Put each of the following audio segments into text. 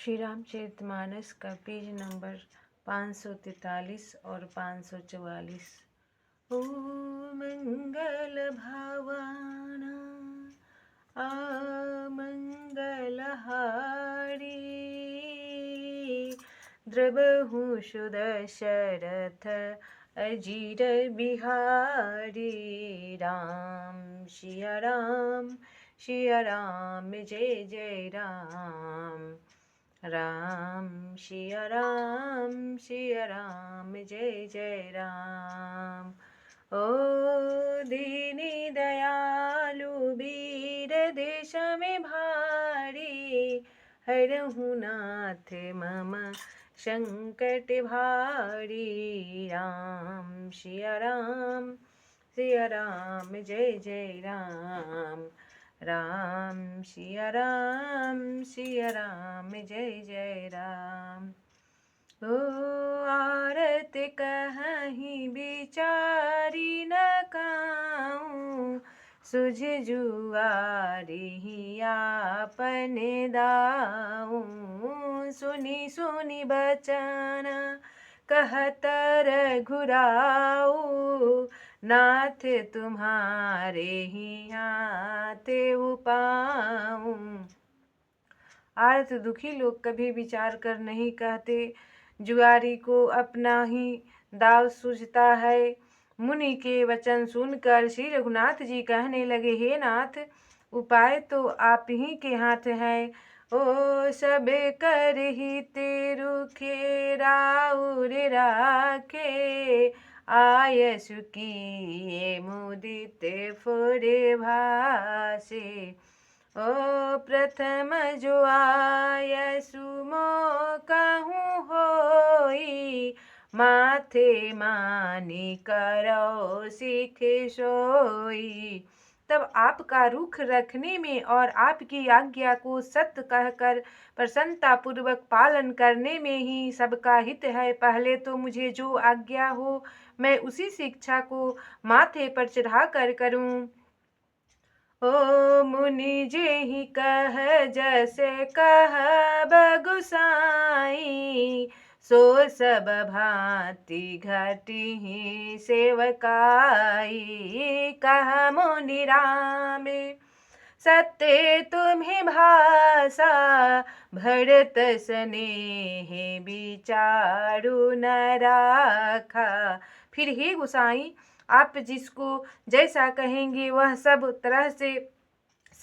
श्री रामचरितमानस का page number 543 और 544। ओ मंगल भावाना आमंगलहारी, द्रवहु सुदशरथ अजीर बिहारी। राम सिया राम जय जय राम। राम सिया राम जय जय राम। ओ दीनी दयालु वीर देश में भारी, हरहु नाथ मम संकट भारी। राम सिया राम जय जय राम। राम सिया राम जय जय राम। ओ आरत कहीं बिचारी न काऊं, सुझ जुआरी आपन दाऊं। सुनी सुनी बचन कहत रघुराऊ, नाथ तुम्हारे ही हाथ पाऊं। आर्त दुखी लोग कभी विचार कर नहीं कहते, जुआरी को अपना ही दाव सूझता है। मुनि के वचन सुनकर श्री रघुनाथ जी कहने लगे, हे नाथ, उपाय तो आप ही के हाथ है। ओ सब कर हित रुखे राउर राखे, आयसु की मुदित फुरे भासे। ओ प्रथम जो आयसु मो कहूँ होई, माथे मानी करो सीख सोई। तब आपका रुख रखने में और आपकी आज्ञा को सत्य कहकर प्रसन्नता पूर्वक पालन करने में ही सबका हित है। पहले तो मुझे जो आज्ञा हो मैं उसी शिक्षा को माथे पर चढ़ा कर करूं। ओ मुनि जे ही कह जैसे कह बगुसाई, सो सब भांति घटी ही सेवकाई। कह मुनि राम सत्य तुम्हें भाषा, भरत स्नेह विचारु न राखा। फिर हे गोसाई, आप जिसको जैसा कहेंगे वह सब तरह से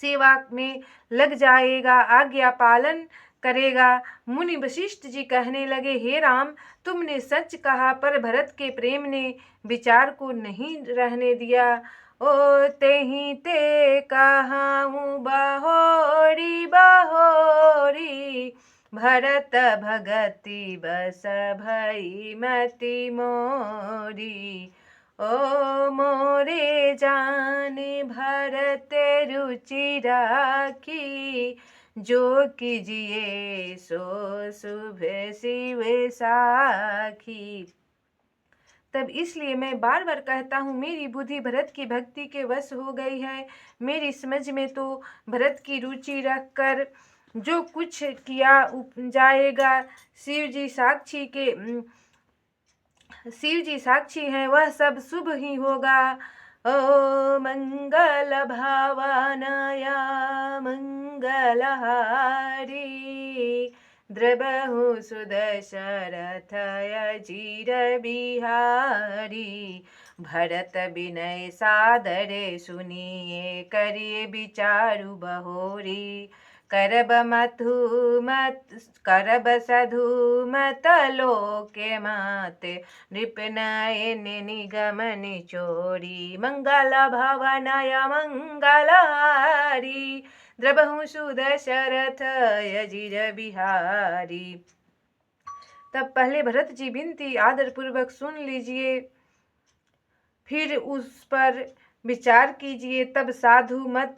सेवा में लग जाएगा, आज्ञा पालन करेगा। मुनि वशिष्ठ जी कहने लगे, हे राम, तुमने सच कहा, पर भरत के प्रेम ने विचार को नहीं रहने दिया। ओ तेहि ते कहाऊँ बहोरी बहोरी, भरत भगति बस भई मति मोरी। ओ मोरे जाने भरत रुचि राखी, जो कीजिए सो शुभ शिव साखी। तब इसलिए मैं बार बार कहता हूँ, मेरी बुद्धि भरत की भक्ति के वश हो गई है। मेरी समझ में तो भरत की रुचि रखकर जो कुछ किया जाएगा, शिव जी साक्षी हैं, वह सब शुभ ही होगा। ओ मंगल भावनाया मंगलहारी, द्रवहु सुदशरथ अजीर बिहारी। भरत विनय सादर सुनिए, करिए विचारु बहोरी। करब सधु मत लोके मत, नृपनयन निगम निचोरी। मंगल भवनय मंगलहारी, द्रवहु सुदशरथ अजीर बिहारी। तब पहले भरत जी विनती आदर पूर्वक सुन लीजिए, फिर उस पर विचार कीजिए। तब साधु मत,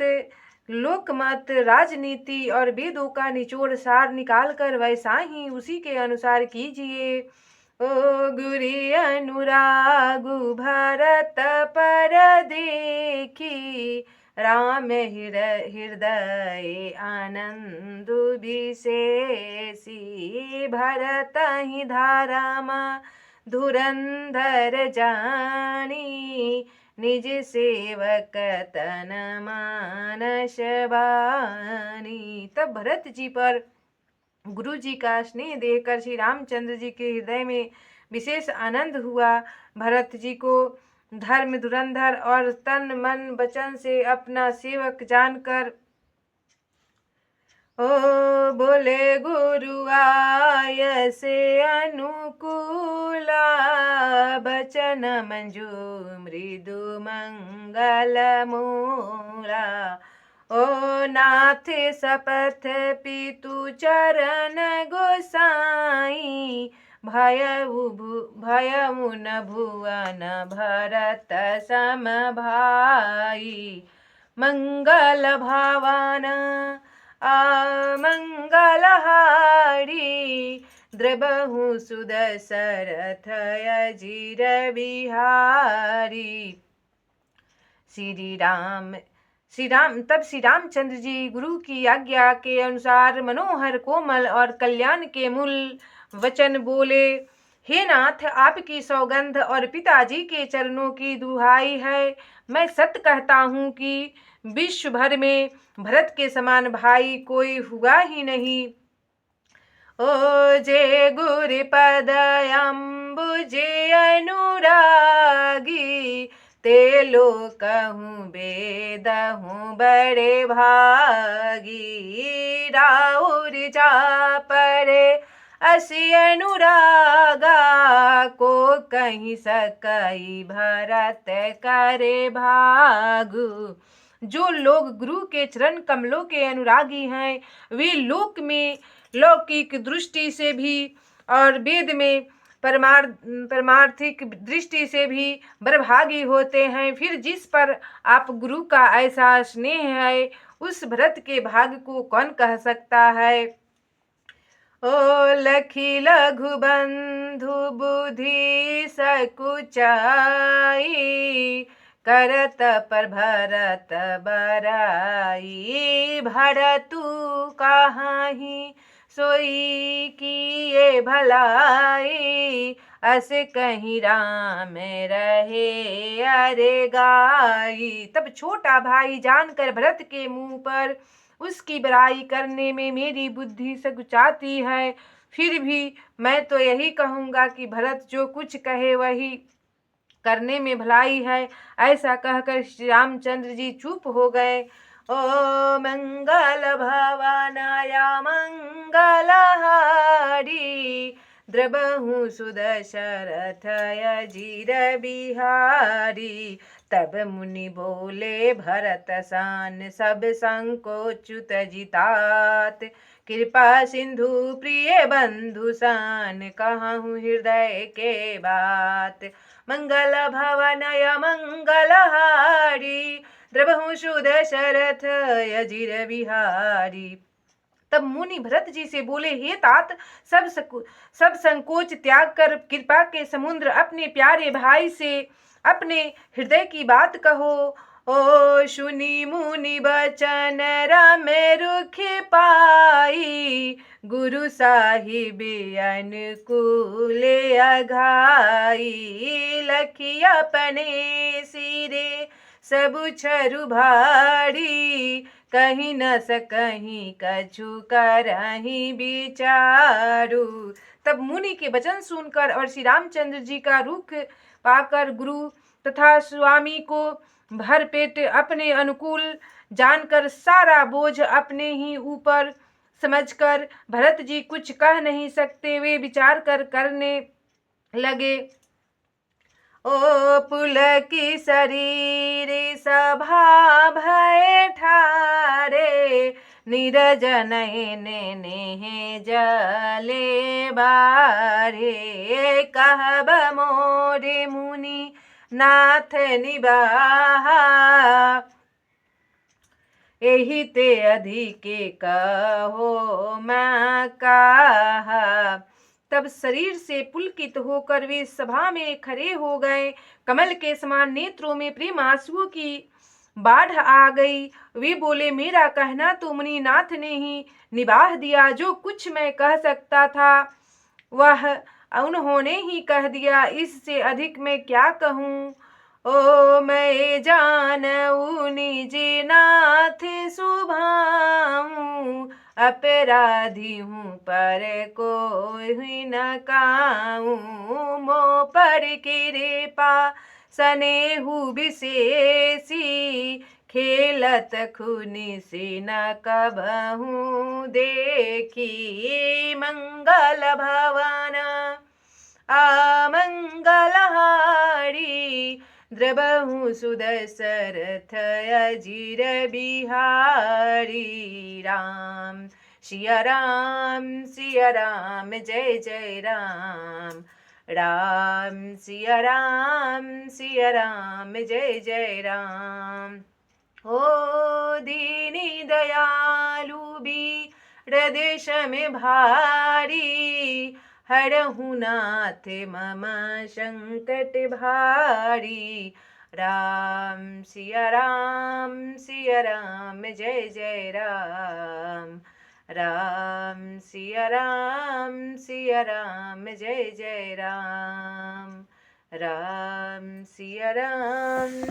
लोक मत, राजनीति और वेदों का निचोड़ सार निकाल कर वैसा ही उसी के अनुसार कीजिए। ओ गुरी अनुरागु भरत पर देखी, राम हृदय आनंद विशेषी भरत ही धारामा धुरंधर जानी निज सेवक तन मानस बानी। तब भरत जी पर गुरु जी का स्नेह देखकर श्री रामचंद्र जी के हृदय में विशेष आनंद हुआ। भरत जी को धर्म धुरंधर और तन मन वचन से अपना सेवक जानकर ओ बोले गुरु आय से अनुकूला बचन मंजू मृदु मंगल मूला। ओ नाथ सपथ पितु चरण गोसाई भयउ न भुवन भरत सम भाई। मंगल भावन मंगलहारी द्रबहु सुदशरथ अजीर बिहारी। तब श्री रामचंद्र जी गुरु की आज्ञा के अनुसार मनोहर कोमल और कल्याण के मूल वचन बोले। हे नाथ, आपकी सौगंध और पिताजी के चरणों की दुहाई है, मैं सत्य कहता हूँ कि विश्व भर में भरत के समान भाई कोई हुआ ही नहीं। ओ जे गुरु पद अम्बुजे अनुरागी ते लोकहूँ बेदहूँ बड़े भागी। राउर जा परे असी अनुरागा को कहीं सकई भरत करे भागु। जो लोग गुरु के चरण कमलों के अनुरागी हैं वे लोक में लौकिक दृष्टि से भी और वेद में परमार्थिक दृष्टि से भी बड़भागी होते हैं। फिर जिस पर आप गुरु का ऐसा स्नेह है उस भरत के भाग को कौन कह सकता है। ओ लखी लघु बंधु बुद्धि सकुचाई करत पर भरत बराई। भरतु कहाही सोई किए भलाई अस कहीं राम रहे अरे गाई। तब छोटा भाई जानकर भरत के मुंह पर उसकी बड़ाई करने में मेरी बुद्धि सकुचाती है। फिर भी मैं तो यही कहूँगा कि भरत जो कुछ कहे वही करने में भलाई है। ऐसा कहकर श्री रामचंद्र जी चुप हो गए। ओ मंगल भवनाया मंगलहारी द्रबहु सुदशरथ अजीर बिहारी। तब मुनि बोले भरत सान सब संकोचुत जितात। कृपा सिंधु प्रिय बंधु सान कहूँ हृदय के बात। मंगल भवनय मंगलहारी द्रबहु सुदशरथ अजीर बिहारी। तब मुनि भरत जी से बोले, हे तात, सब संकोच त्याग कर कृपा के समुद्र अपने प्यारे भाई से अपने हृदय की बात कहो। ओ सुनी मुनि बचन राम रुख पाई गुरु साहिब अनुकूल अघाई। लखी अपने सिरे सब छरु भारी कहीं न सकहीं कछु करहीं विचारू। तब मुनि के वचन सुनकर और श्री रामचंद्र जी का रुख पाकर गुरु तथा स्वामी को भर पेट अपने अनुकूल जानकर सारा बोझ अपने ही ऊपर समझकर भरत जी कुछ कह नहीं सकते। वे विचार करने लगे। ओ पुलकी शरीर सभा भय ठारे नीरजन ने जले बारे। कहब मोरे मुनि नाथ निबाहा एहि ते अधिके कहो मैं कहा। तब शरीर से पुलकित होकर वे सभा में खड़े हो गए। कमल के समान नेत्रों में प्रेम आंसुओं की बाढ़ आ गई। वे बोले, मेरा कहना तो मुनिनाथ ने ही निभाह दिया, जो कुछ मैं कह सकता था वह उन्होंने ही कह दिया, इससे अधिक मैं क्या कहूँ। ओ मैं जानऊ निज नाथ सुभाऊं, अपराधी हूँ पर कोई न काऊं, मो पर कृपा सनेहु विशेषी, खेलत खुनी से न कबहूँ देखी, मंगल भवन अमंगलहारी, द्रबहु सुदशरथ अजिर बिहारी। राम सिया राम सिया राम, जय जय राम। राम सिया राम, जय जय राम। ओ दीनी दयालु बीरदेश में भारी, हरहु नाथ मम संकट भारी। राम सिया राम, जय जय राम। राम सिया राम, जय जय राम। राम सिया राम,